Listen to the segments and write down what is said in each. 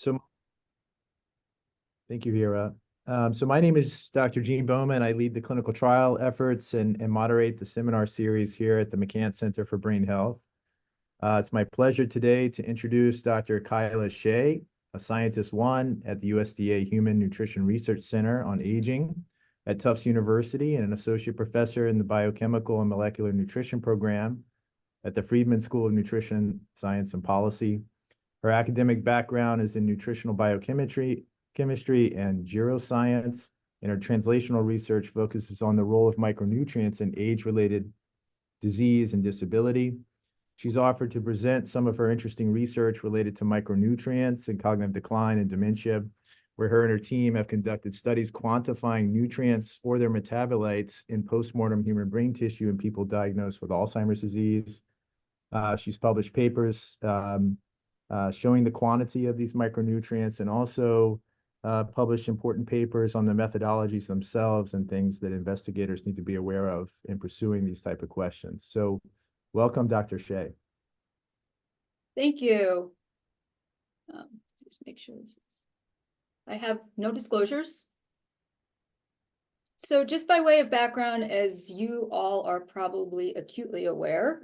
So thank you, Hira. So my name is Dr. Gene Bowman. I lead the clinical trial efforts and moderate the seminar series here at the McCance Center for Brain Health. It's my pleasure today to introduce Dr. Kyla Shea, a scientist one at the USDA Human Nutrition Research Center on Aging at Tufts University and an associate professor in the Biochemical and Molecular Nutrition program at the Friedman School of Nutrition Science and Policy. Her academic background is in nutritional biochemistry, and geroscience, and her translational research focuses on the role of micronutrients in age-related disease and disability. She's offered to present some of her interesting research related to micronutrients and cognitive decline and dementia, where her and her team have conducted studies quantifying nutrients or their metabolites in postmortem human brain tissue in people diagnosed with Alzheimer's disease. She's published papers showing the quantity of these micronutrients and also published important papers on the methodologies themselves and things that investigators need to be aware of in pursuing these type of questions. So welcome, Dr. Shea. Thank you. Just make sure I have no disclosures. So just by way of background, as you all are probably acutely aware,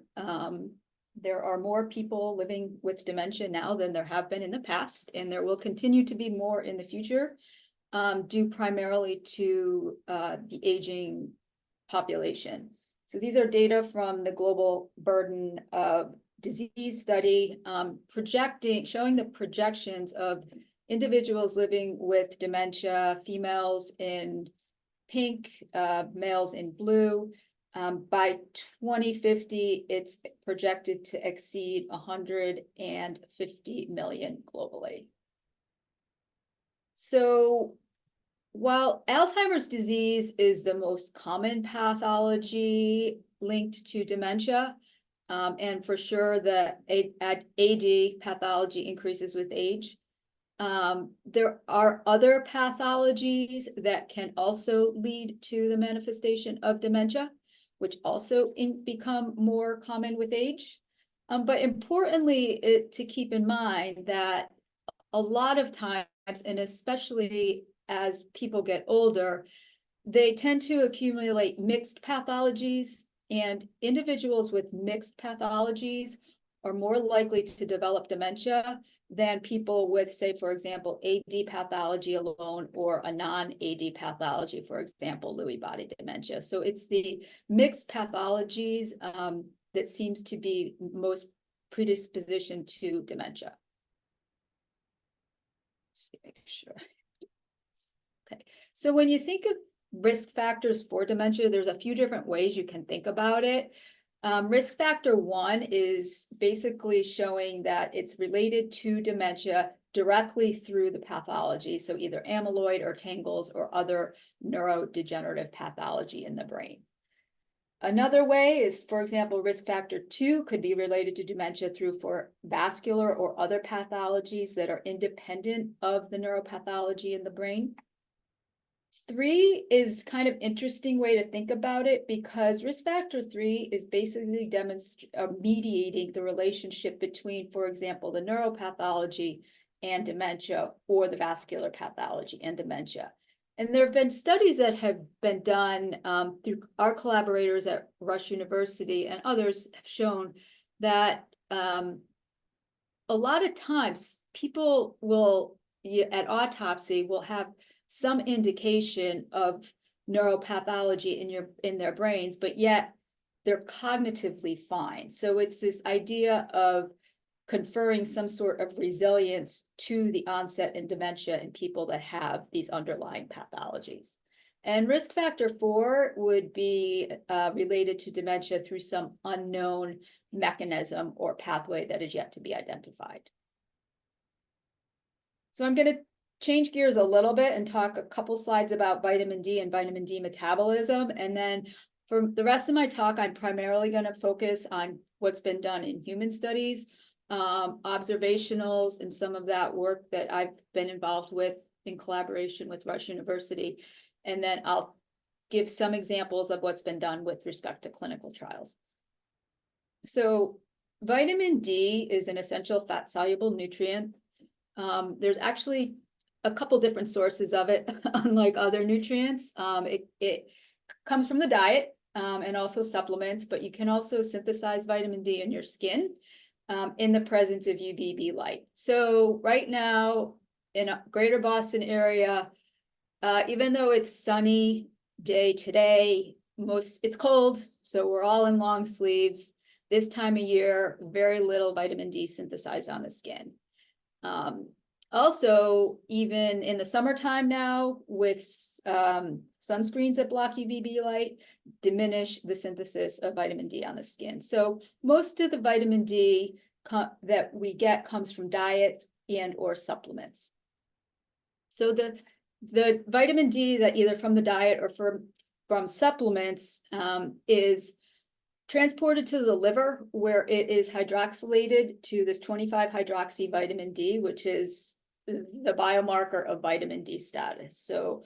there are more people living with dementia now than there have been in the past, and there will continue to be more in the future, due primarily to the aging population. So these are data from the Global Burden of Disease study, showing the projections of individuals living with dementia, females in pink, males in blue. By 2050, it's projected to exceed 150 million globally. So while Alzheimer's disease is the most common pathology linked to dementia, and for sure the AD pathology increases with age, there are other pathologies that can also lead to the manifestation of dementia, which also become more common with age. But importantly, to keep in mind that a lot of times, and especially as people get older, they tend to accumulate mixed pathologies, and individuals with mixed pathologies are more likely to develop dementia than people with, say, for example, AD pathology alone or a non-AD pathology, for example, Lewy body dementia. So it's the mixed pathologies that seems to be most predisposition to dementia. Let's see, make sure. Okay, so when you think of risk factors for dementia, there's a few different ways you can think about it. Risk factor 1 is basically showing that it's related to dementia directly through the pathology, so either amyloid or tangles or other neurodegenerative pathology in the brain. Another way is, for example, risk factor 2 could be related to dementia through vascular or other pathologies that are independent of the neuropathology in the brain. 3 is kind of interesting way to think about it, because risk factor 3 is basically mediating the relationship between, for example, the neuropathology and dementia, or the vascular pathology and dementia. And there have been studies that have been done through our collaborators at Rush University, and others have shown that a lot of times people will, at autopsy, will have some indication of neuropathology in their brains, but yet they're cognitively fine. So it's this idea of conferring some sort of resilience to the onset in dementia in people that have these underlying pathologies. And risk factor 4 would be related to dementia through some unknown mechanism or pathway that is yet to be identified. So I'm going to change gears a little bit and talk a couple slides about vitamin D and vitamin D metabolism. And then for the rest of my talk, I'm primarily going to focus on what's been done in human studies, observationals, and some of that work that I've been involved with in collaboration with Rush University. And then I'll give some examples of what's been done with respect to clinical trials. So vitamin D is an essential fat-soluble nutrient. There's actually a couple different sources of it, unlike other nutrients. It comes from the diet and also supplements, but you can also synthesize vitamin D in your skin in the presence of UVB light. So right now in a greater Boston area, even though it's sunny day today, it's cold, so we're all in long sleeves. This time of year, very little vitamin D synthesized on the skin. Also, even in the summertime now, with sunscreens that block UVB light, diminish the synthesis of vitamin D on the skin. So most of the vitamin D that we get comes from diet and or supplements. So the vitamin D that either from the diet or from supplements is transported to the liver, where it is hydroxylated to this 25-hydroxy vitamin D, which is the biomarker of vitamin D status. So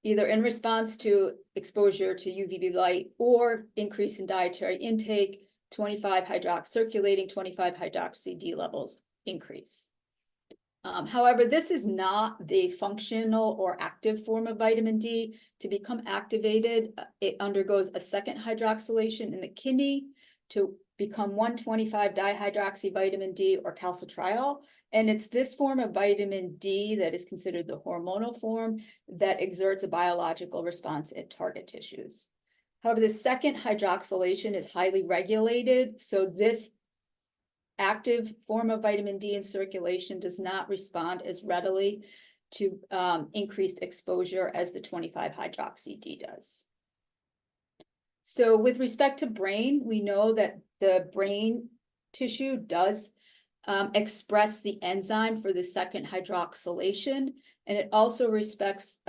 either in response to exposure to UVB light or increase in dietary intake, circulating 25-hydroxy D levels increase. However, this is not the functional or active form of vitamin D. To become activated, it undergoes a second hydroxylation in the kidney to become 1,25-dihydroxy vitamin D or calcitriol. And it's this form of vitamin D that is considered the hormonal form that exerts a biological response in target tissues. However, the second hydroxylation is highly regulated, so this active form of vitamin D in circulation does not respond as readily to increased exposure as the 25-hydroxy D does. So with respect to brain, we know that the brain tissue does express the enzyme for the second hydroxylation, and it also expresses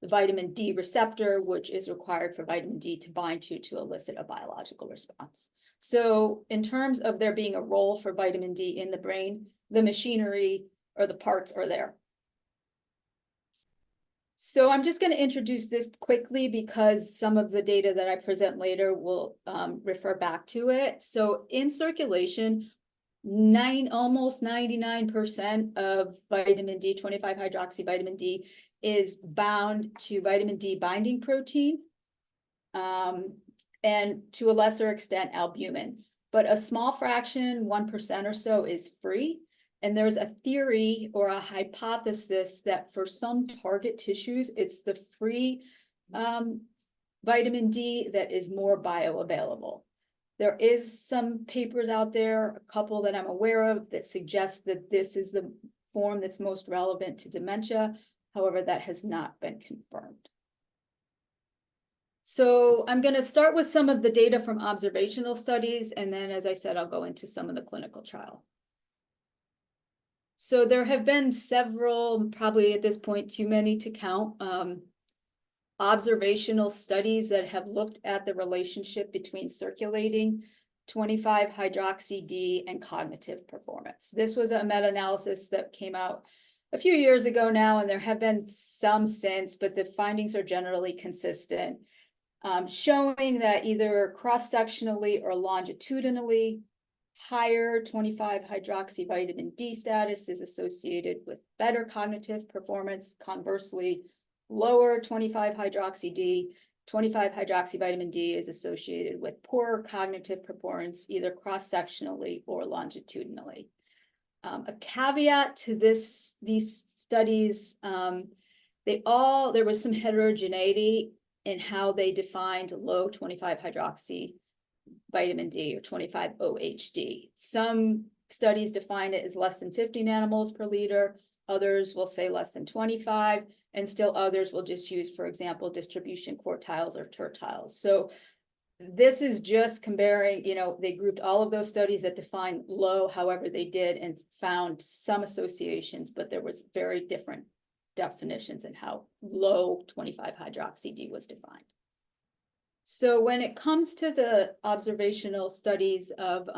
the vitamin D receptor, which is required for vitamin D to bind to elicit a biological response. So in terms of there being a role for vitamin D in the brain, the machinery or the parts are there. So I'm just going to introduce this quickly because some of the data that I present later will refer back to it. So in circulation, almost 99% of vitamin D, 25-hydroxy vitamin D, is bound to vitamin D binding protein, and to a lesser extent albumin. But a small fraction, 1% or so, is free. And there's a theory or a hypothesis that for some target tissues, it's the free vitamin D that is more bioavailable. There is some papers out there, a couple that I'm aware of, that suggest that this is the form that's most relevant to dementia. However, that has not been confirmed. So I'm going to start with some of the data from observational studies, and then, as I said, I'll go into some of the clinical trial. So there have been several, probably at this point too many to count, observational studies that have looked at the relationship between circulating 25-hydroxy D and cognitive performance. This was a meta-analysis that came out a few years ago now, and there have been some since, but the findings are generally consistent, showing that either cross-sectionally or longitudinally, higher 25-hydroxy vitamin D status is associated with better cognitive performance. Conversely, lower 25-hydroxy D, 25-hydroxy vitamin D is associated with poorer cognitive performance, either cross-sectionally or longitudinally. A caveat to these studies, there was some heterogeneity in how they defined low 25-hydroxy vitamin D or 25-OHD. Some studies define it as less than 50 nanomoles per liter. Others will say less than 25, and still others will just use, for example, distribution quartiles or tertiles. So this is just comparing, they grouped all of those studies that define low, however they did, and found some associations, but there was very different definitions in how low 25-hydroxy D was defined. So when it comes to the observational studies of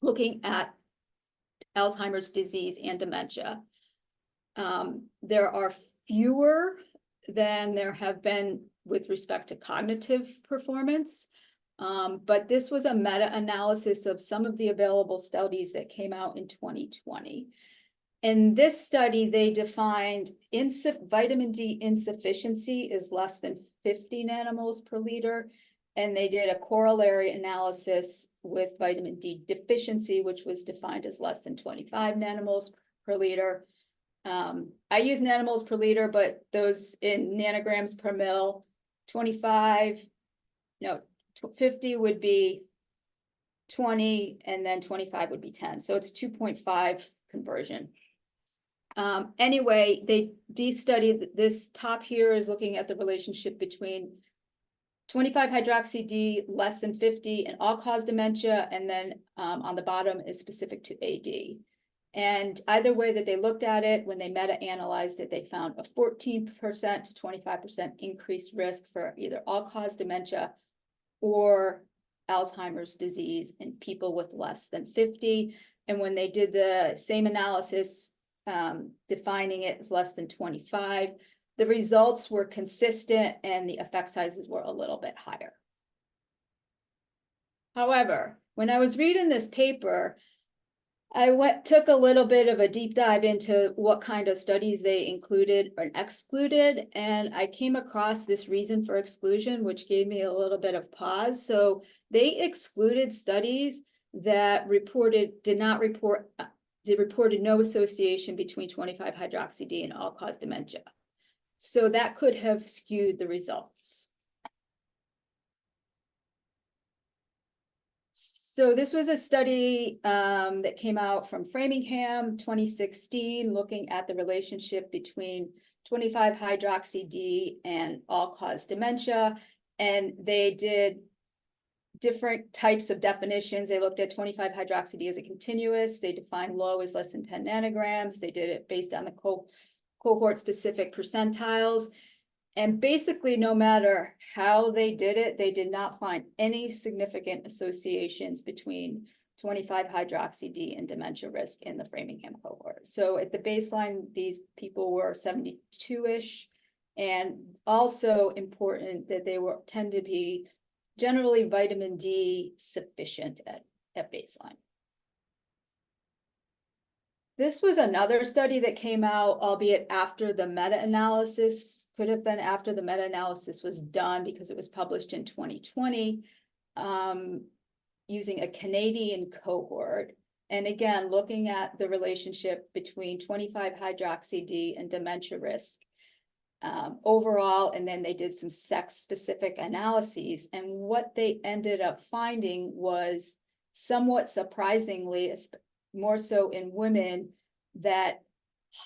looking at Alzheimer's disease and dementia, there are fewer than there have been with respect to cognitive performance. But this was a meta-analysis of some of the available studies that came out in 2020. In this study, they defined vitamin D insufficiency is less than 50 nanomoles per liter. And they did a corollary analysis with vitamin D deficiency, which was defined as less than 25 nanomoles per liter. I use nanomoles per liter, but those in nanograms per mil, 50 would be 20, and then 25 would be 10. So it's 2.5 conversion. Anyway, these studied, this top here is looking at the relationship between 25 hydroxy D less than 50 and all-cause dementia, and then on the bottom is specific to AD. And either way that they looked at it, when they meta-analyzed it, they found a 14% to 25% increased risk for either all-cause dementia or Alzheimer's disease in people with less than 50. And when they did the same analysis, defining it as less than 25, the results were consistent and the effect sizes were a little bit higher. However, when I was reading this paper, I took a little bit of a deep dive into what kind of studies they included or excluded, and I came across this reason for exclusion, which gave me a little bit of pause. So they excluded studies that reported no association between 25 hydroxy D and all-cause dementia. So that could have skewed the results. So this was a study that came out from Framingham, 2016, looking at the relationship between 25 hydroxy D and all-cause dementia. And they did different types of definitions. They looked at 25 hydroxy D as a continuous. They defined low as less than 10 nanograms. They did it based on the cohort-specific percentiles. And basically, no matter how they did it, they did not find any significant associations between 25 hydroxy D and dementia risk in the Framingham cohort. So at the baseline, these people were 72-ish, and also important that they tend to be generally vitamin D sufficient at baseline. This was another study that came out, albeit after the meta-analysis, could have been after the meta-analysis was done because it was published in 2020, using a Canadian cohort. And again, looking at the relationship between 25 hydroxy D and dementia risk overall, and then they did some sex-specific analyses. And what they ended up finding was somewhat surprisingly, more so in women, that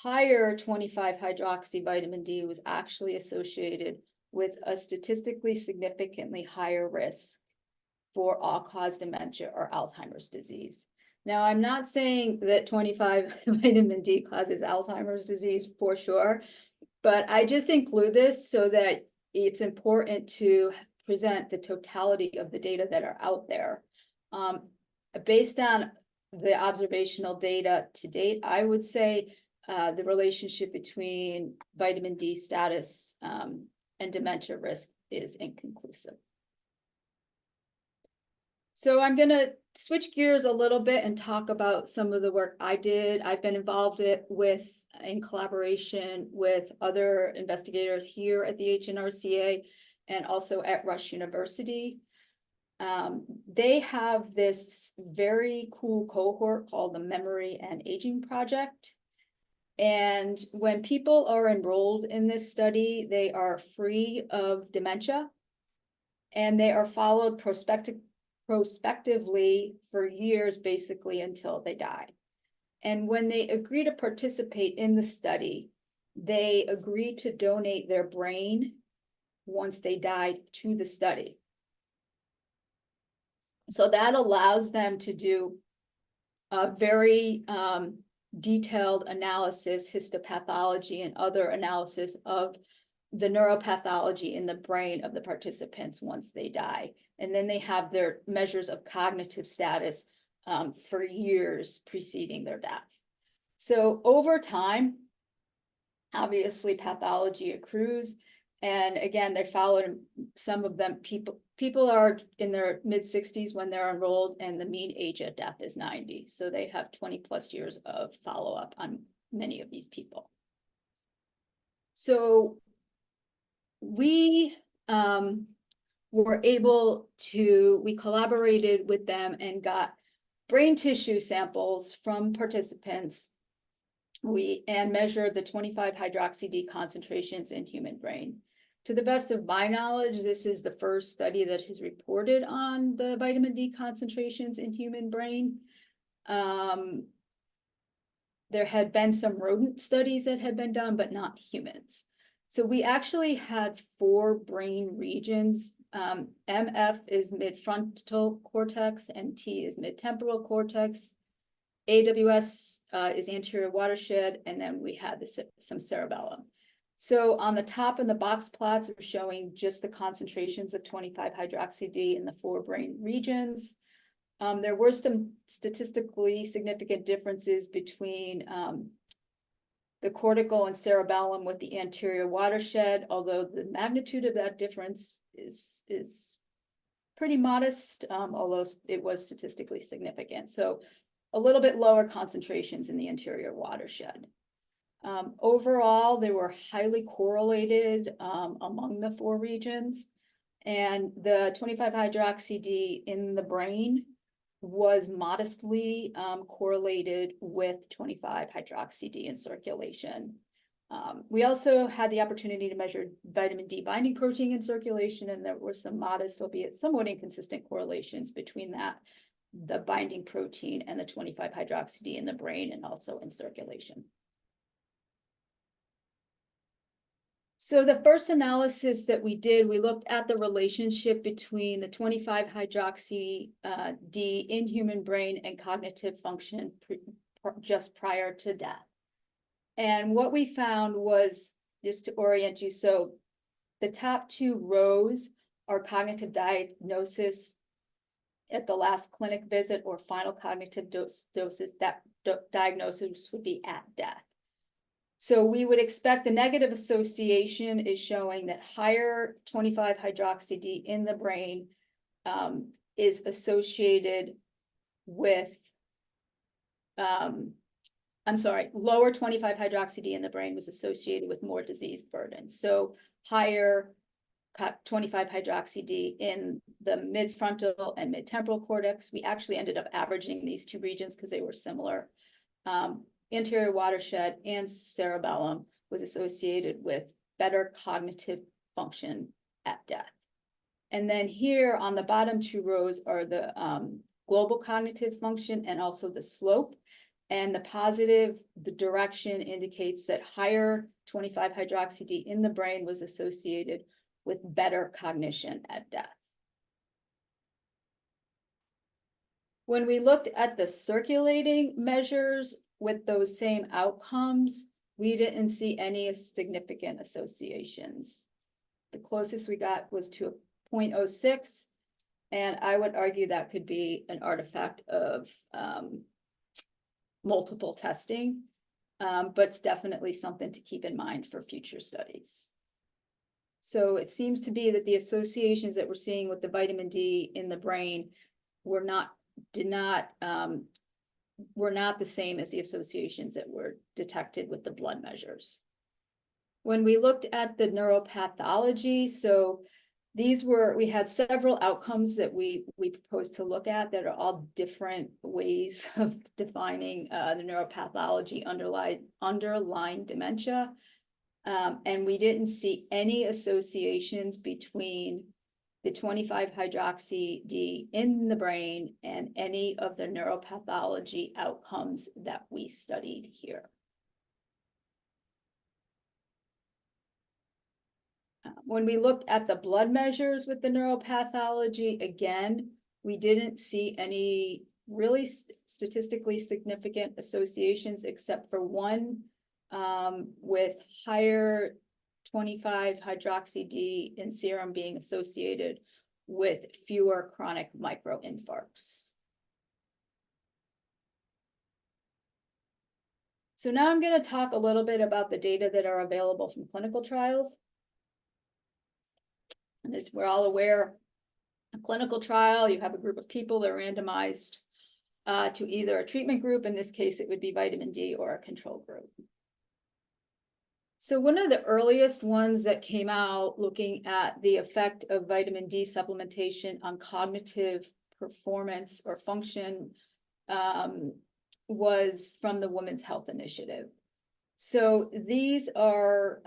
higher 25 hydroxy vitamin D was actually associated with a statistically significantly higher risk for all-cause dementia or Alzheimer's disease. Now, I'm not saying that 25 vitamin D causes Alzheimer's disease for sure, but I just include this so that it's important to present the totality of the data that are out there. Based on the observational data to date, I would say the relationship between vitamin D status and dementia risk is inconclusive. So I'm going to switch gears a little bit and talk about some of the work I did. I've been involved in collaboration with other investigators here at the HNRCA and also at Rush University. They have this very cool cohort called the Memory and Aging Project. And when people are enrolled in this study, they are free of dementia and they are followed prospectively for years, basically until they die. And when they agree to participate in the study, they agree to donate their brain once they die to the study. So that allows them to do a very detailed analysis, histopathology, and other analysis of the neuropathology in the brain of the participants once they die. And then they have their measures of cognitive status for years preceding their death. So over time, obviously pathology accrues, And again, they followed some of them. People are in their mid-60s when they're enrolled, and the mean age at death is 90. So they have 20+ years of follow-up on many of these people. So we we collaborated with them and got brain tissue samples from participants. And measured the 25-hydroxy-D concentrations in human brain. To the best of my knowledge, this is the first study that has reported on the vitamin D concentrations in human brain. There had been some rodent studies that had been done, but not humans. So we actually had 4 brain regions. MF is midfrontal cortex, and T is midtemporal cortex. AWS is anterior watershed, and then we had some cerebellum. So on the top in the box plots are showing just the concentrations of 25-hydroxy-D in the 4 brain regions. There were some statistically significant differences between the cortical and cerebellum with the anterior watershed, although the magnitude of that difference is pretty modest, although it was statistically significant. So a little bit lower concentrations in the anterior watershed. Overall, they were highly correlated among the 4 regions, and the 25-hydroxy-D in the brain was modestly correlated with 25-hydroxy-D in circulation. We also had the opportunity to measure vitamin D binding protein in circulation, and there were some modest, albeit somewhat inconsistent, correlations between the binding protein and the 25-hydroxy-D in the brain and also in circulation. So the first analysis that we did, we looked at the relationship between the 25-hydroxy-D in human brain and cognitive function just prior to death. And what we found was, just to orient you, so the top 2 rows are cognitive diagnosis at the last clinic visit or final cognitive doses. That diagnosis would be at death. So we would expect the negative association is showing that higher 25-hydroxy-D in the brain is associated with, lower 25-hydroxy-D in the brain was associated with more disease burden. So higher 25-hydroxy-D in the midfrontal and midtemporal cortex. We actually ended up averaging these 2 regions because they were similar. Anterior watershed and cerebellum was associated with better cognitive function at death. And then here on the bottom 2 rows are the global cognitive function and also the slope. And the direction indicates that higher 25-hydroxy-D in the brain was associated with better cognition at death. When we looked at the circulating measures with those same outcomes, we didn't see any significant associations. The closest we got was to a 0.06, and I would argue that could be an artifact of multiple testing, but it's definitely something to keep in mind for future studies. So it seems to be that the associations that we're seeing with the vitamin D in the brain were not the same as the associations that were detected with the blood measures. When we looked at the neuropathology, so we had several outcomes that we proposed to look at that are all different ways of defining the neuropathology underlying dementia. And we didn't see any associations between the 25-hydroxy-D in the brain and any of the neuropathology outcomes that we studied here. When we looked at the blood measures with the neuropathology, again, we didn't see any really statistically significant associations except for one with higher 25-hydroxy-D in serum being associated with fewer chronic microinfarcts. So now I'm going to talk a little bit about the data that are available from clinical trials. And as we're all aware, a clinical trial, you have a group of people that are randomized to either a treatment group, in this case, it would be vitamin D, or a control group. So one of the earliest ones that came out looking at the effect of vitamin D supplementation on cognitive performance or function was from the Women's Health Initiative. So these are,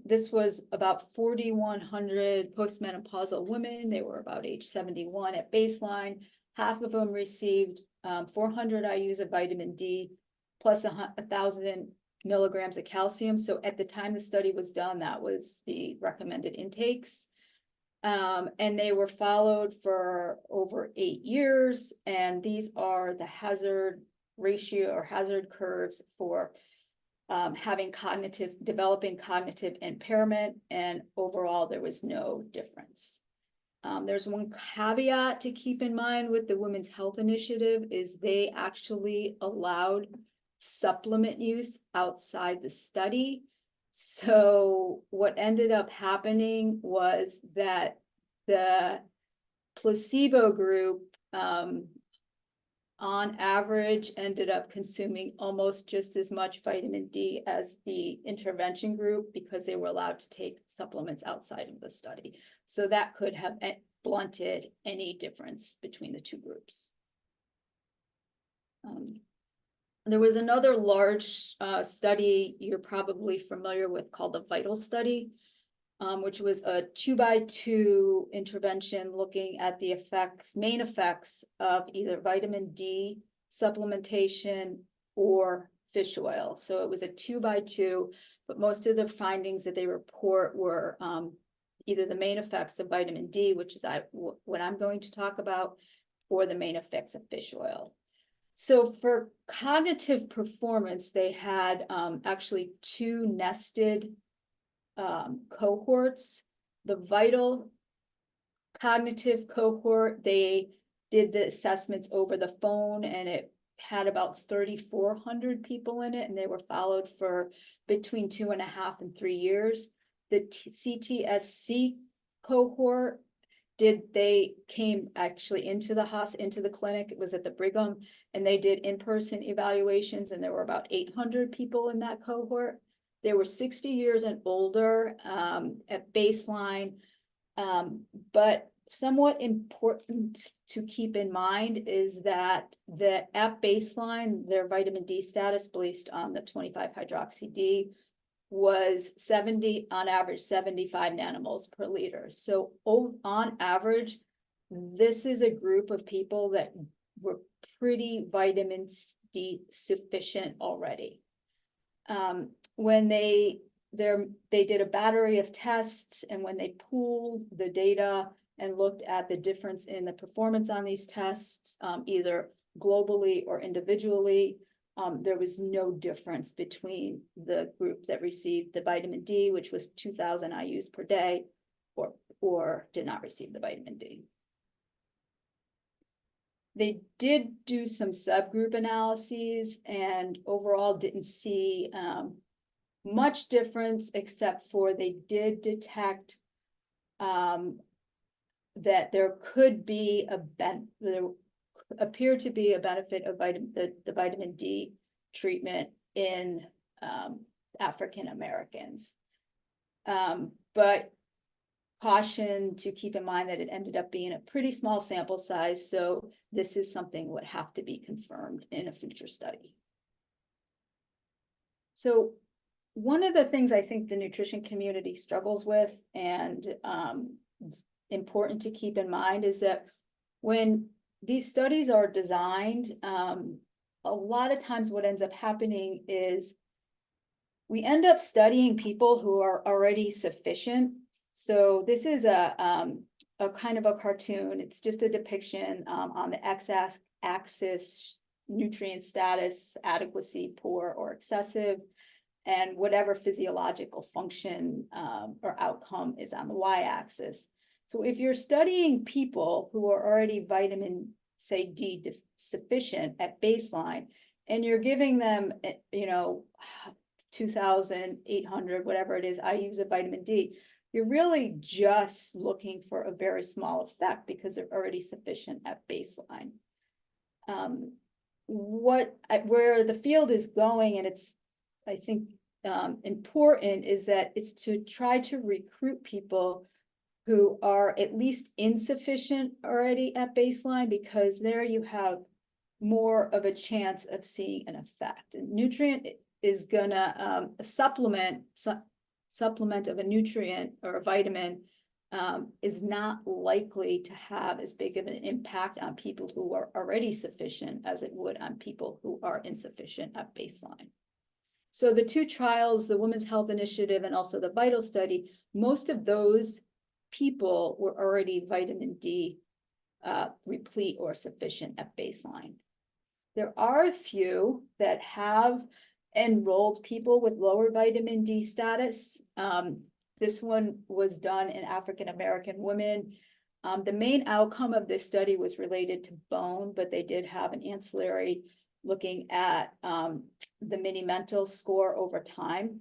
this was about 4,100 postmenopausal women. They were about age 71 at baseline. Half of them received 400 IUs of vitamin D plus 1,000 milligrams of calcium. So at the time the study was done, that was the recommended intakes. And they were followed for over 8 years. And these are the hazard ratio or hazard curves for developing cognitive impairment, and overall there was no difference. There's one caveat to keep in mind with the Women's Health Initiative is they actually allowed supplement use outside the study. So what ended up happening was that the placebo group on average ended up consuming almost just as much vitamin D as the intervention group, because they were allowed to take supplements outside of the study. So that could have blunted any difference between the two groups. There was another large study you're probably familiar with called the VITAL study, which was a 2x2 intervention looking at the main effects of either vitamin D supplementation or fish oil. So it was a 2x2, but most of the findings that they report were either the main effects of vitamin D, which is what I'm going to talk about, or the main effects of fish oil. So for cognitive performance, they had actually 2 nested cohorts. The VITAL cognitive cohort, they did the assessments over the phone, and it had about 3,400 people in it, and they were followed for between 2.5 and 3 years. The CTSC cohort, they came actually into the clinic. It was at the Brigham, and they did in-person evaluations, and there were about 800 people in that cohort. They were 60 years and older at baseline, but somewhat important to keep in mind is that at baseline, their vitamin D status based on the 25-hydroxy-D was 70, on average, 75 nanomoles per liter. So on average, this is a group of people that were pretty vitamin D sufficient already. When they did a battery of tests, and when they pooled the data and looked at the difference in the performance on these tests, either globally or individually, there was no difference between the group that received the vitamin D, which was 2,000 IUs per day, or did not receive the vitamin D. They did do some subgroup analyses, and overall didn't see much difference, except for they did detect that there could be there appeared to be a benefit of the vitamin D treatment in African Americans. But caution to keep in mind that it ended up being a pretty small sample size, so this is something would have to be confirmed in a future study. So one of the things I think the nutrition community struggles with, and it's important to keep in mind, is that when these studies are designed, a lot of times what ends up happening is we end up studying people who are already sufficient. So this is a kind of a cartoon. It's just a depiction on the x-axis, nutrient status, adequacy, poor or excessive, and whatever physiological function or outcome is on the y-axis. So if you're studying people who are already vitamin, say, D sufficient at baseline, and you're giving them, 2,800, whatever it is, IUs of vitamin D, you're really just looking for a very small effect because they're already sufficient at baseline. Where the field is going, and it's, I think, important, is that it's to try to recruit people who are at least insufficient already at baseline, because there you have more of a chance of seeing an effect. And nutrient is gonna supplement of a nutrient or a vitamin is not likely to have as big of an impact on people who are already sufficient as it would on people who are insufficient at baseline. So the two trials, the Women's Health Initiative and also the VITAL study, most of those people were already vitamin D replete or sufficient at baseline. There are a few that have enrolled people with lower vitamin D status. This one was done in African-American women. The main outcome of this study was related to bone, but they did have an ancillary looking at the mini-mental score over time.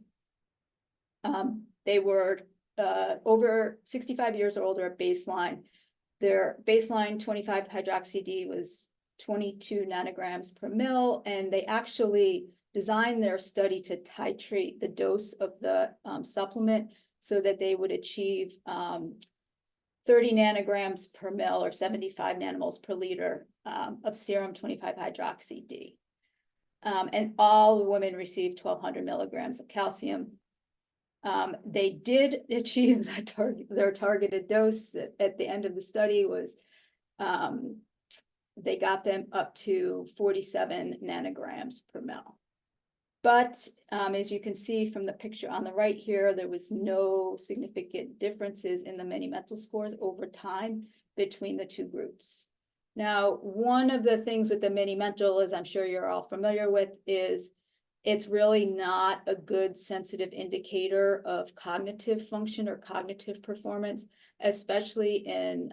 They were over 65 years or older at baseline. Their baseline 25-hydroxy-D was 22 nanograms per mil, and they actually designed their study to titrate the dose of the supplement so that they would achieve 30 nanograms per mil or 75 nanomoles per liter of serum 25-hydroxy-D. And all women received 1,200 milligrams of calcium. They did achieve their targeted dose at the end of the study was, they got them up to 47 nanograms per mil. But as you can see from the picture on the right here, there was no significant differences in the mini-mental scores over time between the two groups. Now, one of the things with the mini-mental, as I'm sure you're all familiar with, is it's really not a good sensitive indicator of cognitive function or cognitive performance, especially in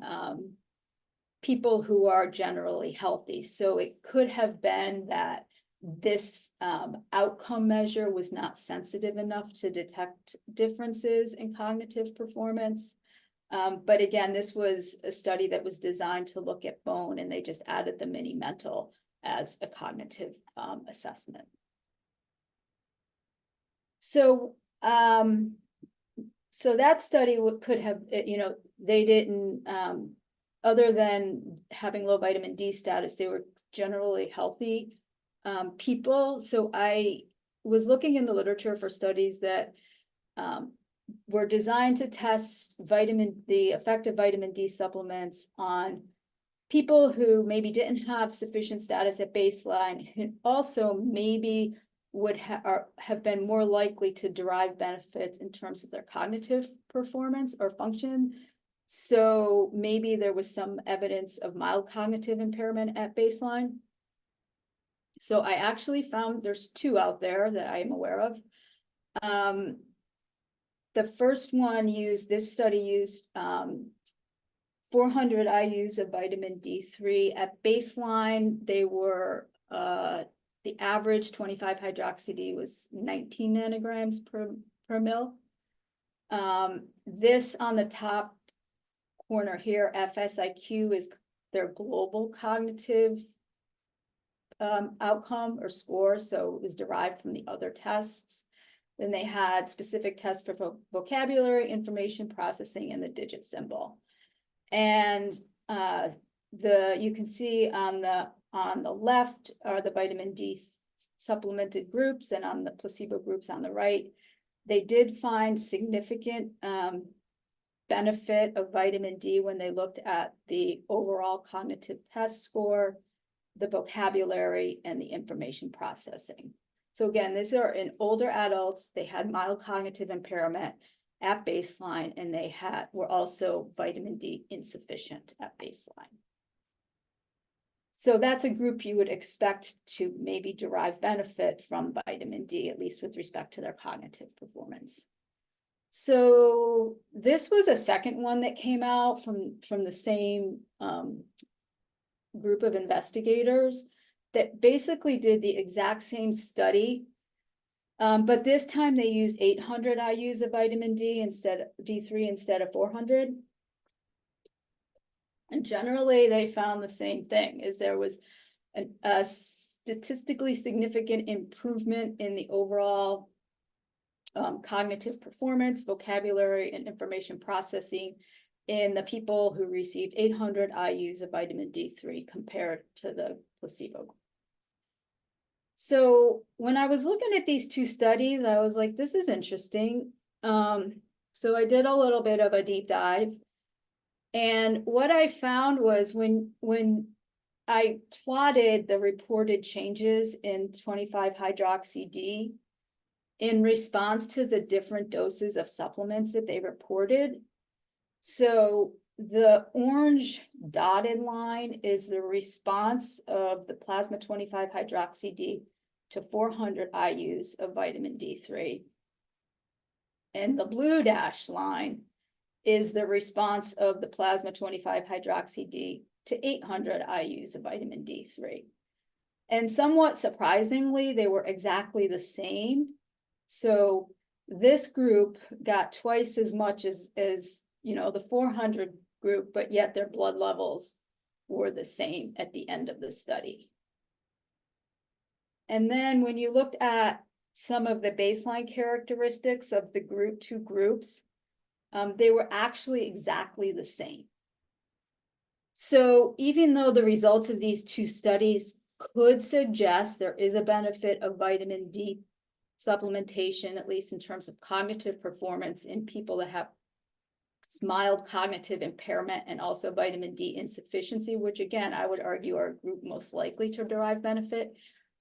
people who are generally healthy. So it could have been that this outcome measure was not sensitive enough to detect differences in cognitive performance. But again, this was a study that was designed to look at bone, and they just added the mini-mental as a cognitive assessment. So, so that study could have, they didn't, other than having low vitamin D status, they were generally healthy people. So I was looking in the literature for studies that were designed to test the effect of vitamin D supplements on people who maybe didn't have sufficient status at baseline, and also maybe would have been more likely to derive benefits in terms of their cognitive performance or function. So maybe there was some evidence of mild cognitive impairment at baseline. So I actually found there's two out there that I am aware of. The first one this study used 400 IUs of vitamin D3 at baseline. They were, the average 25-hydroxy-D was 19 nanograms per mil. This on the top corner here, FSIQ, is their global cognitive outcome or score, so it was derived from the other tests. Then they had specific tests for vocabulary, information processing, and the digit symbol. And you can see on the left are the vitamin D supplemented groups, and on the placebo groups on the right, they did find significant benefit of vitamin D when they looked at the overall cognitive test score, the vocabulary, and the information processing. So again, these are in older adults. They had mild cognitive impairment at baseline, and they were also vitamin D insufficient at baseline. So that's a group you would expect to maybe derive benefit from vitamin D, at least with respect to their cognitive performance. So this was a second one that came out from the same group of investigators that basically did the exact same study But this time they used 800 IUs of vitamin D3 instead of 400. And generally they found the same thing, is there was a statistically significant improvement in the overall cognitive performance, vocabulary, and information processing in the people who received 800 IUs of vitamin D3 compared to the placebo. So when I was looking at these two studies, I was like, this is interesting. So I did a little bit of a deep dive. And what I found was when I plotted the reported changes in 25-hydroxy-D in response to the different doses of supplements that they reported. So the orange dotted line is the response of the plasma 25-hydroxy-D to 400 IUs of vitamin D3. And the blue dashed line is the response of the plasma 25-hydroxy-D to 800 IUs of vitamin D3. And somewhat surprisingly, they were exactly the same. So this group got twice as much as the 400 group, but yet their blood levels were the same at the end of the study. And then when you looked at some of the baseline characteristics of the two groups, they were actually exactly the same. So even though the results of these two studies could suggest there is a benefit of vitamin D supplementation, at least in terms of cognitive performance in people that have mild cognitive impairment and also vitamin D insufficiency, which again, I would argue are a group most likely to derive benefit.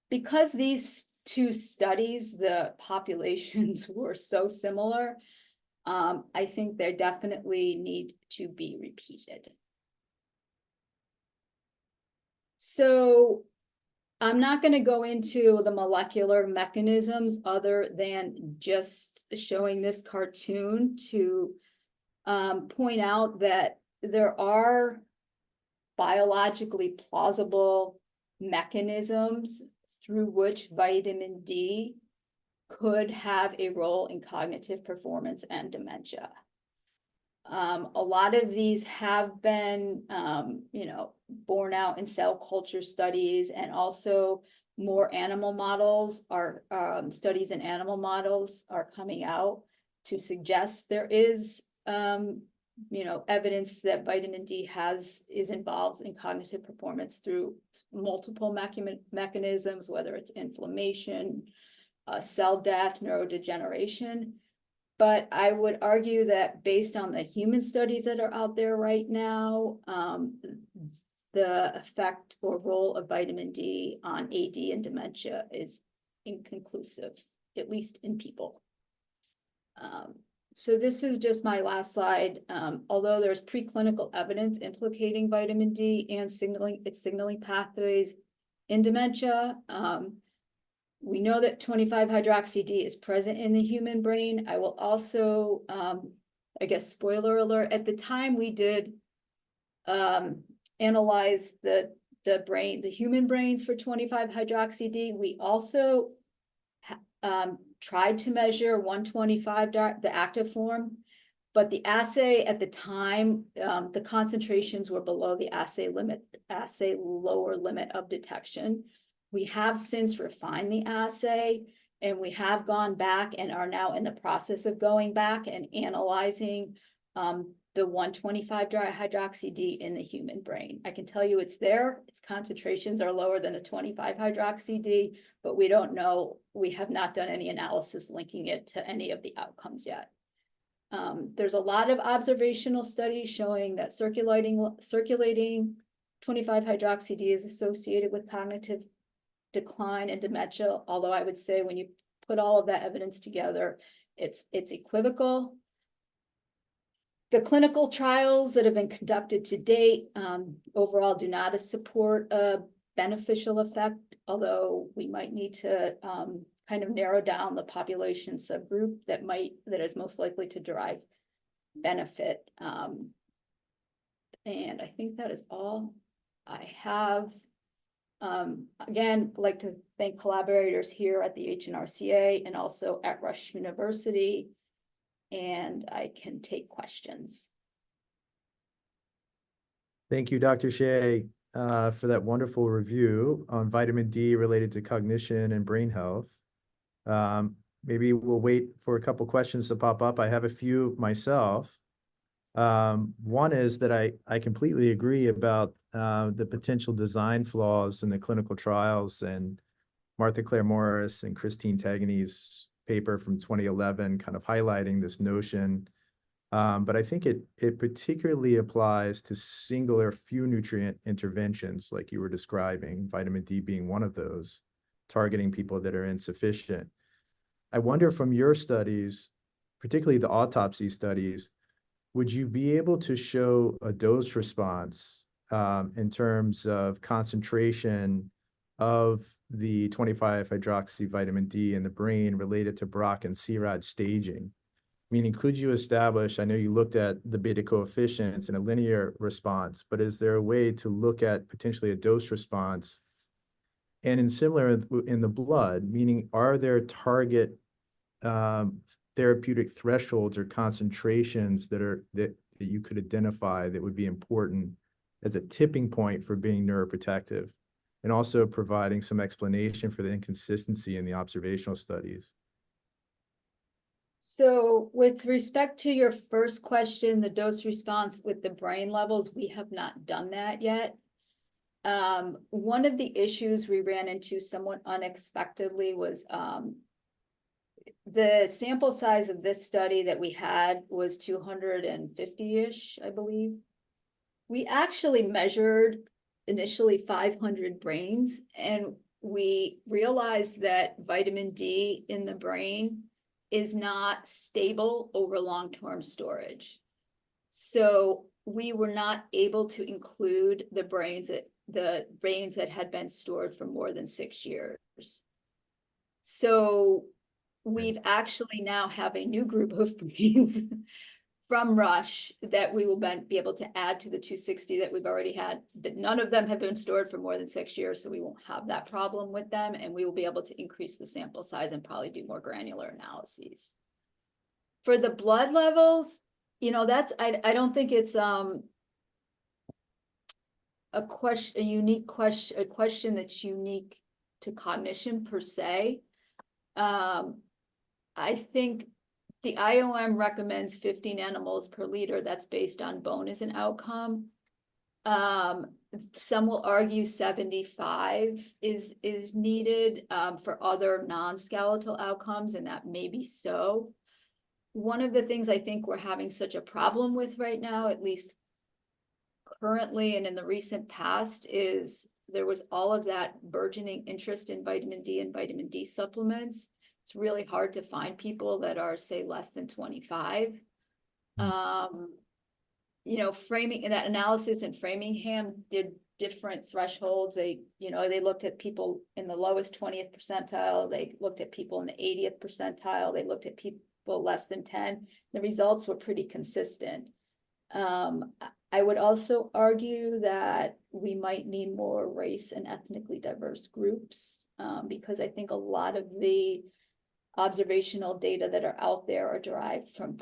Because these two studies, the populations were so similar, I think they definitely need to be repeated. So I'm not going to go into the molecular mechanisms other than just showing this cartoon to point out that there are biologically plausible mechanisms through which vitamin D could have a role in cognitive performance and dementia. A lot of these have been, borne out in cell culture studies, and also more animal models are, studies in animal models are coming out to suggest there is, evidence that vitamin D is involved in cognitive performance through multiple mechanisms, whether it's inflammation, cell death, neurodegeneration. But I would argue that based on the human studies that are out there right now, the effect or role of vitamin D on AD and dementia is inconclusive, at least in people. So this is just my last slide. Although there's preclinical evidence implicating vitamin D and its signaling pathways in dementia, we know that 25-hydroxy-D is present in the human brain. I will also, I guess, spoiler alert, at the time we did analyze the human brains for 25-hydroxy-D, we also tried to measure 125, the active form, but the assay at the time, the concentrations were below the assay lower limit of detection. We have since refined the assay, and we have gone back and are now in the process of going back and analyzing the 125-hydroxy-D in the human brain. I can tell you it's there. Its concentrations are lower than the 25-hydroxy-D, but we don't know. We have not done any analysis linking it to any of the outcomes yet. There's a lot of observational studies showing that circulating 25-hydroxy-D is associated with cognitive decline and dementia, although I would say when you put all of that evidence together, it's equivocal. The clinical trials that have been conducted to date overall do not support a beneficial effect, although we might need to kind of narrow down the population subgroup that is most likely to derive benefit. And I think that is all I have. Again, I'd like to thank collaborators here at the HNRCA and also at Rush University. And I can take questions. Thank you, Dr. Shea, for that wonderful review on vitamin D related to cognition and brain health. Maybe we'll wait for a couple questions to pop up. I have a few myself. One is that I completely agree about the potential design flaws in the clinical trials, and Martha Claire Morris and Christine Tagney's paper from 2011 kind of highlighting this notion. But I think it particularly applies to singular few nutrient interventions like you were describing, vitamin D being one of those, targeting people that are insufficient. I wonder from your studies, particularly the autopsy studies, would you be able to show a dose response in terms of concentration of the 25-hydroxy vitamin D in the brain related to Brock and CROD staging? Meaning, could you establish, I know you looked at the beta coefficients in a linear response, but is there a way to look at potentially a dose response? And in similar in the blood, meaning are there target therapeutic thresholds or concentrations that you could identify that would be important as a tipping point for being neuroprotective, and also providing some explanation for the inconsistency in the observational studies? So with respect to your first question, the dose response with the brain levels, we have not done that yet. One of the issues we ran into somewhat unexpectedly was the sample size of this study that we had was 250-ish, I believe. We actually measured initially 500 brains, and we realized that vitamin D in the brain is not stable over long-term storage. So we were not able to include the brains that had been stored for more than 6 years. So we've actually now have a new group of brains from Rush that we will be able to add to the 260 that we've already had. That none of them have been stored for more than 6 years, so we won't have that problem with them, and we will be able to increase the sample size and probably do more granular analyses. For the blood levels, you know, that's I don't think it's a question that's unique to cognition per se. I think the IOM recommends 50 nanomoles per liter. That's based on bone as an outcome. Some will argue 75 is needed for other non-skeletal outcomes, and that may be so. One of the things I think we're having such a problem with right now, at least currently and in the recent past, is there was all of that burgeoning interest in vitamin D and vitamin D supplements. It's really hard to find people that are, say, less than 25. You know, framing that analysis in Framingham did different thresholds. They looked at people in the lowest 20th percentile. They looked at people in the 80th percentile. They looked at people less than 10. The results were pretty consistent. I would also argue that we might need more race and ethnically diverse groups, because I think a lot of the observational data that are out there are derived from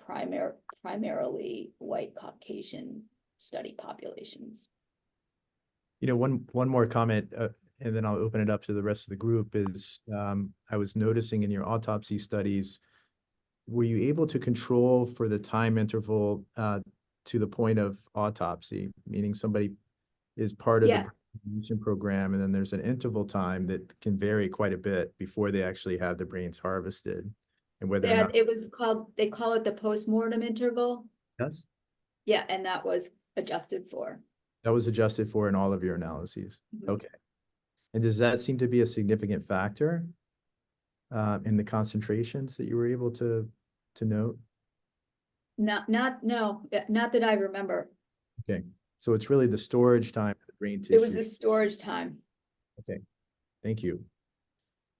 primarily white Caucasian study populations. You know, one more comment, and then I'll open it up to the rest of the group, is I was noticing in your autopsy studies, were you able to control for the time interval to the point of autopsy, meaning somebody is part of the prevention program, and then there's an interval time that can vary quite a bit before they actually have the brains harvested, and whether or not it was called, they call it the postmortem interval. Yes, Yeah, and that was adjusted for. that was adjusted for in all of your analyses. Mm-hmm. Okay. And does that seem to be a significant factor in the concentrations that you were able to note? No, not that I remember. Okay, so it's really the storage time of the brain tissue. It was the storage time. Okay, thank you.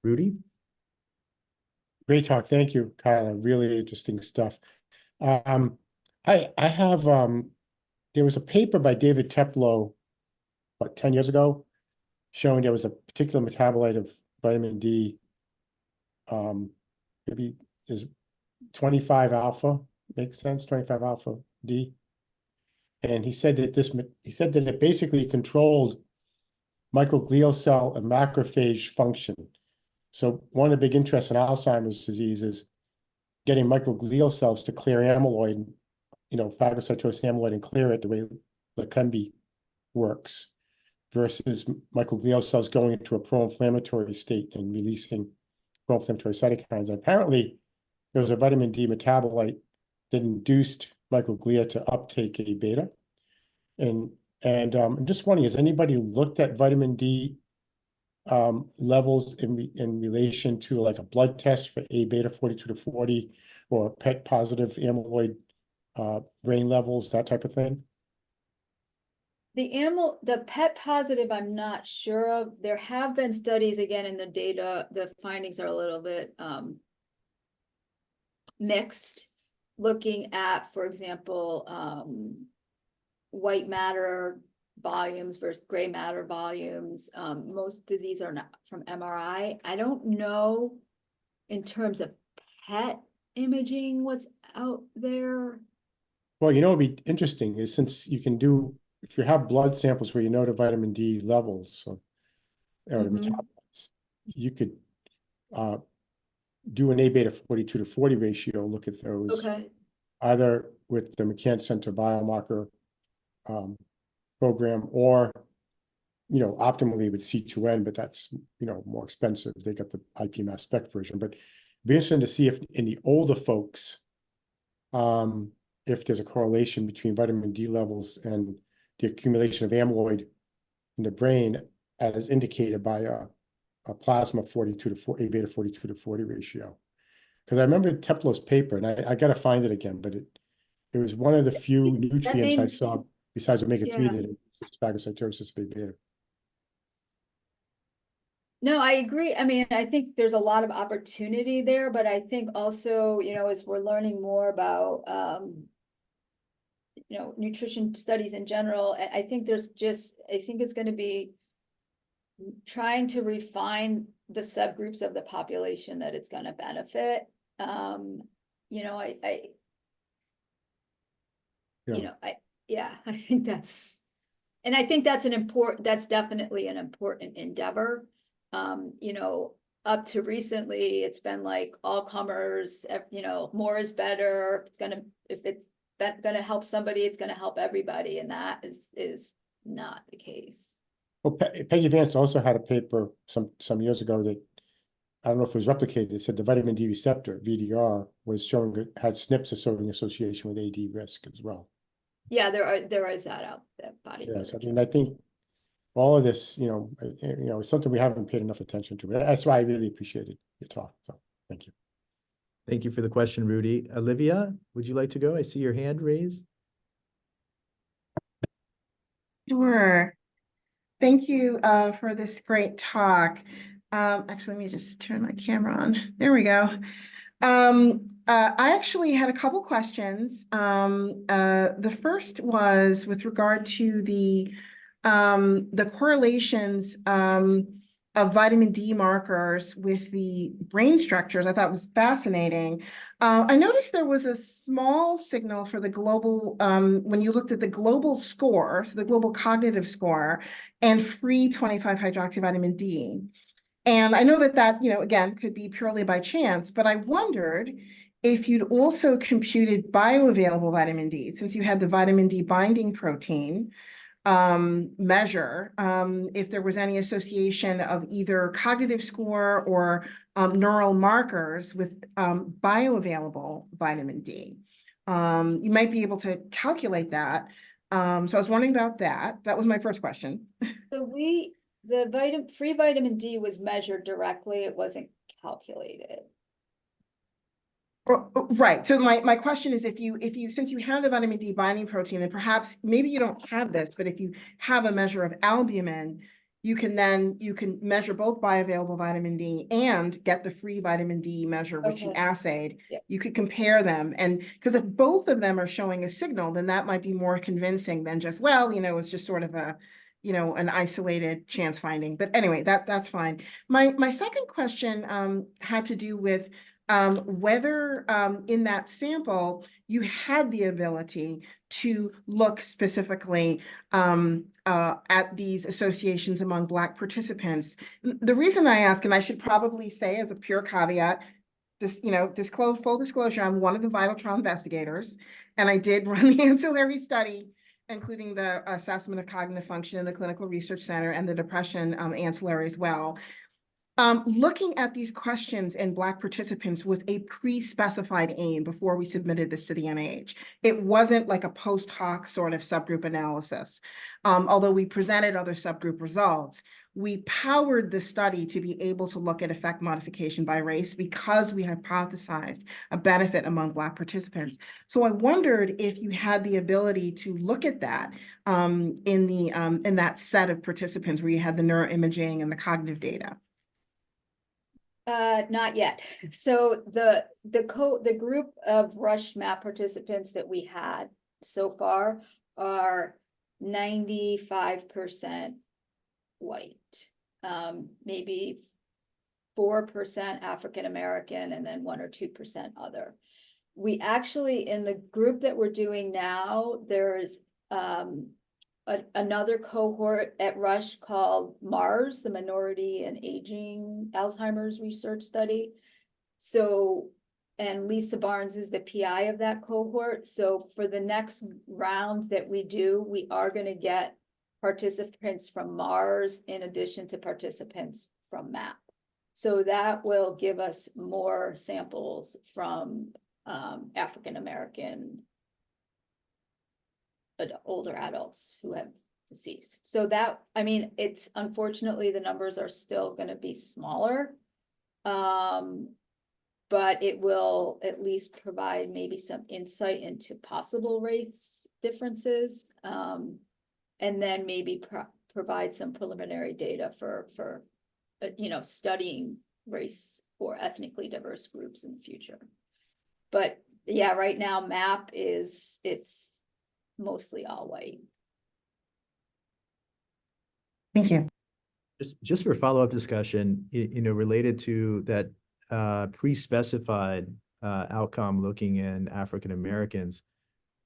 Rudy? Great talk. Thank you, Kyla. Really interesting stuff. I have there was a paper by David Teplow, what, 10 years ago, showing there was a particular metabolite of vitamin D, maybe is 25 alpha, makes sense, 25 alpha D. And he said that it basically controlled microglial cell and macrophage function. So one of the big interests in Alzheimer's disease is getting microglial cells to clear amyloid, phagocytose amyloid and clear it the way Leqembi works, versus microglial cells going into a pro-inflammatory state and releasing pro-inflammatory cytokines. And apparently, there was a vitamin D metabolite that induced microglia to uptake A beta. And I'm just wondering, has anybody looked at vitamin D levels in relation to like a blood test for A beta 42 to 40 or PET positive amyloid brain levels, that type of thing? The PET positive, I'm not sure of. There have been studies, again, in the data, the findings are a little bit mixed, looking at, for example, white matter volumes versus gray matter volumes. Most of these are not from MRI. I don't know in terms of PET imaging what's out there. Well, it'd be interesting is since you can do, if you have blood samples where you know the vitamin D levels or the metabolites, you could do an A beta 42 to 40 ratio, look at those either with the McCance Center biomarker program or, optimally with C2N, but that's, more expensive. They got the IP mass spec version, but it'd be interesting to see if in the older folks, if there's a correlation between vitamin D levels and the accumulation of amyloid in the brain as indicated by a plasma 42 to 4, A beta 42 to 40 ratio. Because I remember Teplo's paper, and I got to find it again, but it was one of the few nutrients I saw besides omega-3 that is phagocytosis of A beta. No, I agree. I mean, I think there's a lot of opportunity there, but I think also, as we're learning more about, nutrition studies in general, I think it's going to be trying to refine the subgroups of the population that it's going to benefit. I think that's definitely an important endeavor. Up to recently, it's been like all comers, more is better. If it's gonna help somebody, it's gonna help everybody. And that is not the case. Well, Peggy Vance also had a paper some years ago that, I don't know if it was replicated. It said the vitamin D receptor, VDR, was showing it had SNPs showing association with AD risk as well. Yeah, there is that out there. Yes, I mean, I think all of this, is something we haven't paid enough attention to. That's why I really appreciated your talk. So thank you. Thank you for the question, Rudy. Olivia, would you like to go? I see your hand raised. Sure. Thank you for this great talk. Actually, let me just turn my camera on. There we go. I actually had a couple questions. The first was with regard to the correlations of vitamin D markers with the brain structures. I thought was fascinating. I noticed there was a small signal for the global, when you looked at the global score, so the global cognitive score, and free 25-hydroxyvitamin D. And I know that, again, could be purely by chance, but I wondered if you'd also computed bioavailable vitamin D, since you had the vitamin D binding protein measure, if there was any association of either cognitive score or neural markers with bioavailable vitamin D. You might be able to calculate that. So I was wondering about that. That was my first question. So the free vitamin D was measured directly. It wasn't calculated. Right. So my question is, if you since you have the vitamin D binding protein, and perhaps maybe you don't have this, but if you have a measure of albumin, you can measure both bioavailable vitamin D and get the free vitamin D measure, which you assayed. Yep. You could compare them, and because if both of them are showing a signal, then that might be more convincing than just, well, it's just sort of a an isolated chance finding. But anyway, that's fine. My second question had to do with whether in that sample you had the ability to look specifically at these associations among Black participants. The reason I ask, and I should probably say as a pure caveat, full disclosure, I'm one of the vital trial investigators, and I did run the ancillary study, including the assessment of cognitive function in the Clinical Research Center and the depression ancillary as well. Looking at these questions in Black participants was a pre-specified aim before we submitted this to the NIH. It wasn't like a post hoc sort of subgroup analysis. Although we presented other subgroup results, we powered the study to be able to look at effect modification by race because we hypothesized a benefit among Black participants. So I wondered if you had the ability to look at that in that set of participants where you had the neuroimaging and the cognitive data. Not yet. So the group of Rush MAP participants that we had so far are 95% white, maybe 4% African American, and then 1 or 2% other. We actually, in the group that we're doing now, there's another cohort at Rush called MARS, the Minority and Aging Alzheimer's Research Study. So, and Lisa Barnes is the PI of that cohort. So for the next round that we do, we are going to get participants from MARS in addition to participants from MAP. So that will give us more samples from African American older adults who have deceased. So that, I mean, it's unfortunately the numbers are still going to be smaller, but it will at least provide maybe some insight into possible race differences, and then maybe provide some preliminary data for studying race for ethnically diverse groups in the future. But yeah, right now MAP it's mostly all white. Thank you. Just for follow-up discussion, related to that pre-specified outcome looking in African Americans,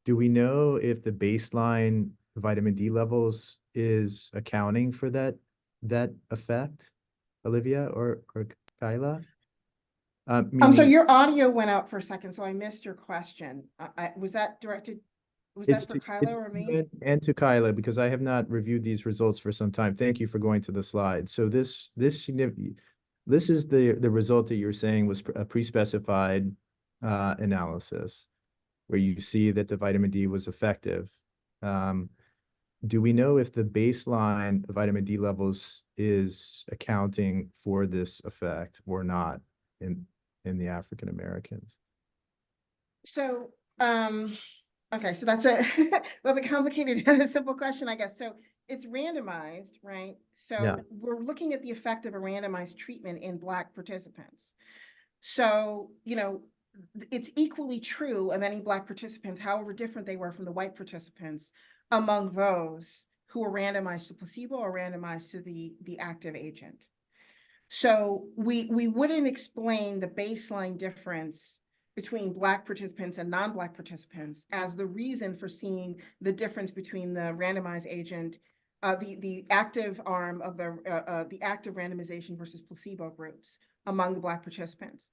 do we know if the baseline vitamin D levels is accounting for that effect, Olivia or Kyla? So your audio went out for a second, so I missed your question. Was that directed? Was that for Kyla or me? And to Kyla, because I have not reviewed these results for some time. Thank you for going to the slide. So this is the result that you're saying was a pre-specified analysis where you see that the vitamin D was effective. Do we know if the baseline vitamin D levels is accounting for this effect or not in the African Americans? So, okay, so that's a complicated and a simple question, I guess. So it's randomized, right? So yeah. We're looking at the effect of a randomized treatment in Black participants. So, it's equally true of any Black participants, however different they were from the white participants, among those who were randomized to placebo or randomized to the active agent. So we wouldn't explain the baseline difference between Black participants and non-Black participants as the reason for seeing the difference between the randomized agent, the active arm of the active randomization versus placebo groups among the Black participants.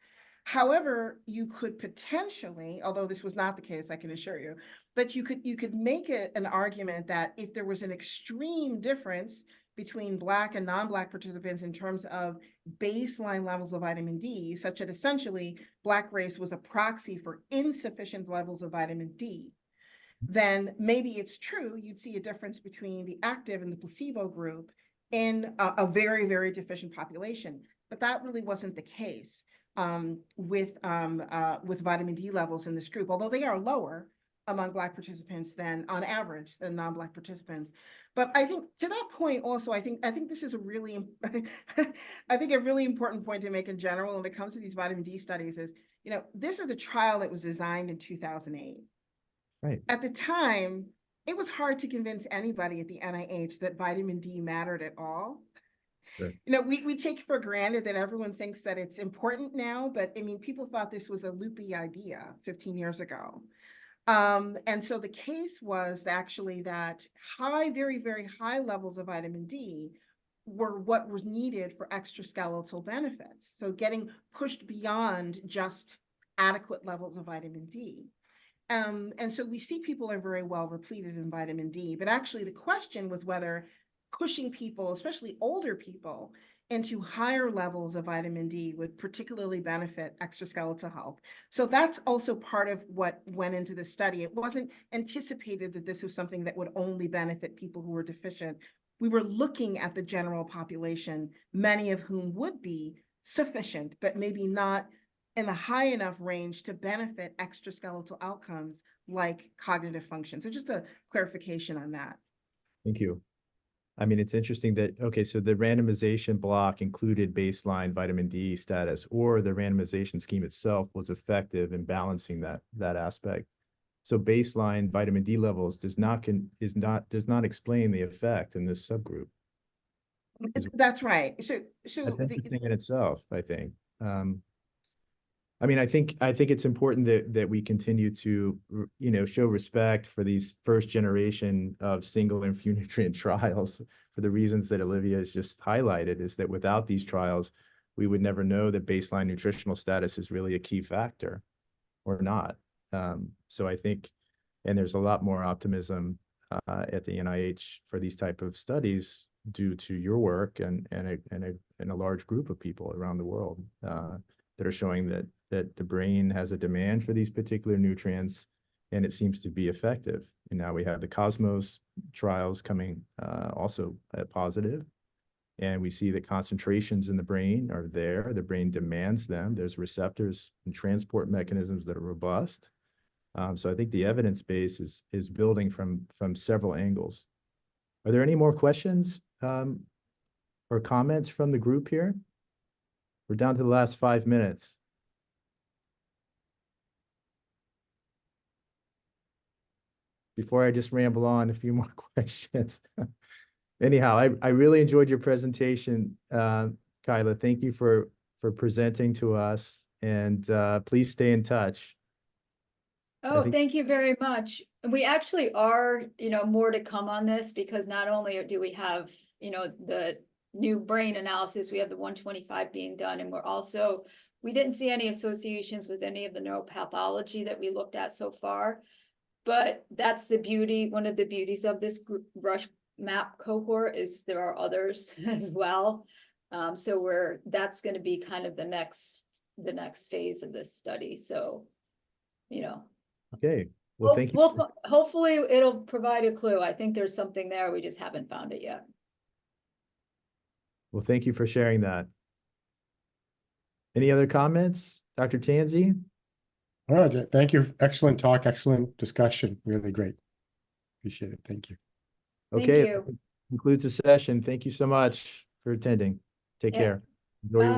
However, you could potentially, although this was not the case, I can assure you, but you could make an argument that if there was an extreme difference between Black and non-Black participants in terms of baseline levels of vitamin D, such that essentially Black race was a proxy for insufficient levels of vitamin D, then maybe it's true you'd see a difference between the active and the placebo group in a very, very deficient population. But that really wasn't the case with vitamin D levels in this group, although they are lower among Black participants than on average than non-Black participants. But I think to that point also, I think this is a really important point to make in general when it comes to these vitamin D studies is, this is a trial that was designed in 2008. Right. At the time, it was hard to convince anybody at the NIH that vitamin D mattered at all. Sure. You know, we take for granted that everyone thinks that it's important now, but I mean, people thought this was a loopy idea 15 years ago. And so the case was actually that very, very high levels of vitamin D were what was needed for extraskeletal benefits. So getting pushed beyond just adequate levels of vitamin D. And so we see people are very well repleted in vitamin D, but actually the question was whether pushing people, especially older people, into higher levels of vitamin D would particularly benefit extraskeletal health. So that's also part of what went into the study. It wasn't anticipated that this was something that would only benefit people who were deficient. We were looking at the general population, many of whom would be sufficient, but maybe not in the high enough range to benefit extraskeletal outcomes like cognitive function. So just a clarification on that. Thank you. I mean, it's interesting that, okay, so the randomization block included baseline vitamin D status, or the randomization scheme itself was effective in balancing that aspect. So baseline vitamin D levels does not explain the effect in this subgroup. That's right. So That's interesting in itself, I think. I mean, I think it's important that we continue to, you know, show respect for these first generation of single and few nutrient trials for the reasons that Olivia has just highlighted, is that without these trials, we would never know that baseline nutritional status is really a key factor or not. So I think, and there's a lot more optimism at the NIH for these type of studies due to your work and a large group of people around the world that are showing that the brain has a demand for these particular nutrients, and it seems to be effective. And now we have the Cosmos trials coming also positive. And we see that concentrations in the brain are there. The brain demands them. There's receptors and transport mechanisms that are robust. So I think the evidence base is building from several angles. Are there any more questions or comments from the group here? We're down to the last 5 minutes. Before I just ramble on, a few more questions. Anyhow, I really enjoyed your presentation, Kyla. Thank you for presenting to us, and please stay in touch. Oh, thank you very much. We actually are, you know, more to come on this, because not only do we have, you know, the new brain analysis, we have the 125 being done, and we didn't see any associations with any of the neuropathology that we looked at so far. But that's the beauty, one of the beauties of this rush map cohort is there are others as well. So that's going to be kind of the next phase of this study. So, you know. Okay. Well, thank you. Hopefully it'll provide a clue. I think there's something there. We just haven't found it yet. Well, thank you for sharing that. Any other comments, Dr. Tansey? All right, thank you. Excellent talk, excellent discussion. Really great. Appreciate it. Thank you. Okay, Thank you. that concludes the session. Thank you so much for attending. Take care. Enjoy your week.